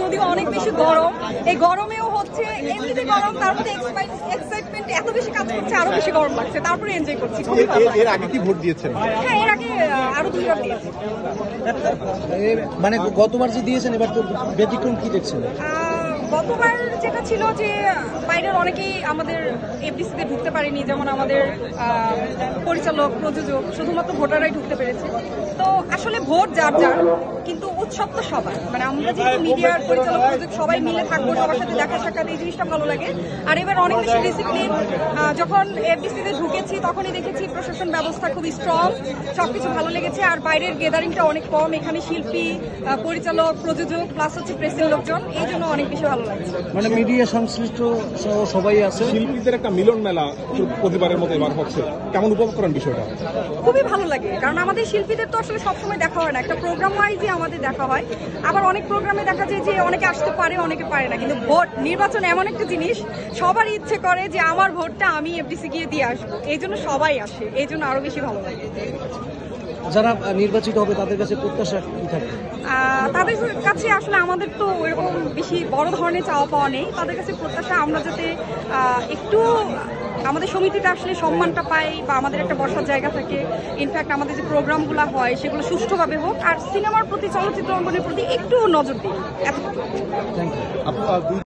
যদিও অনেক বেশি গরম, এই গরমেও হচ্ছে এমনিতে গরম, তার মধ্যে এক্সাইটমেন্ট এত বেশি কাজ করছে, আরো বেশি গরম লাগছে, তারপরে এনজয় করছি। এর আগে কি ভোট দিয়েছেন? হ্যাঁ, এর আগে আরো 2বার দিয়েছি। মানে গতবার যে দিয়েছেন এবার তো ব্যতিক্রম কি দেখছেন? গতবার যেটা ছিল যে বাইরের অনেকেই আমাদের এফডিসিতে ঢুকতে পারেনি, যেমন আমাদের পরিচালক, প্রযোজক, শুধুমাত্র ভোটাররাই ঢুকতে পেরেছে। তো আসলে ভোট যার যার, কিন্তু উৎসব তো সবার। মানে আমরা যেহেতু মিডিয়ার পরিচালক, প্রযোজক সবাই মিলে থাকবো, সবার সাথে দেখা সাক্ষাৎ, এই জিনিসটা ভালো লাগে। আর এবার অনেক বেশি ডিসিপ্লিন। যখন এফডিসিতে ঢুকেছি তখনই দেখেছি প্রশাসন ব্যবস্থা খুবই স্ট্রং, সবকিছু ভালো লেগেছে। আর বাইরের গ্যাদারিংটা অনেক কম, এখানে শিল্পী, পরিচালক, প্রযোজক প্লাস হচ্ছে প্রেসের লোকজন, এই জন্য অনেক বেশি ভালো লাগছে। মানে মিডিয়া সংশ্লিষ্ট সবাই আছে, শিল্পীদের একটা মিলন মেলা প্রতিবারের মতো এবার হচ্ছে, কেমন উপভোগ করেন বিষয়টা? খুবই ভালো লাগে, কারণ আমাদের শিল্পীদের তো আসলে সবসময় দেখা হয় না, একটা প্রোগ্রাম ওয়াইজই আমাদের দেখা হয়। আবার অনেক প্রোগ্রামে দেখা যায় যে অনেকে আসতে পারে, অনেকে পারে না। কিন্তু ভোট নির্বাচন এমন একটা জিনিস, সবারই ইচ্ছে করে যে আমার ভোটটা আমি এফডিসি গিয়ে দিয়ে আসবো, এই জন্য সবাই আসে, এই জন্য আরো বেশি ভালো লাগে। যারা নির্বাচিত হবে তাদের কাছে প্রত্যাশা কি থাকে? তাদের কাছে আসলে আমাদের তো এরকম বেশি বড় ধরনের চাওয়া পাওয়া নেই। তাদের কাছে প্রত্যাশা আমরা যাতে একটু আমাদের সমিতিটা আসলে সম্মানটা পাই, বা আমাদের একটা বসার জায়গা থাকে। ইনফ্যাক্ট আমাদের যে প্রোগ্রামগুলো হয় সেগুলো সুষ্ঠুভাবে হোক, আর সিনেমার প্রতি, চলচ্চিত্র অঙ্গনের প্রতি একটু নজর দিই। Thank you.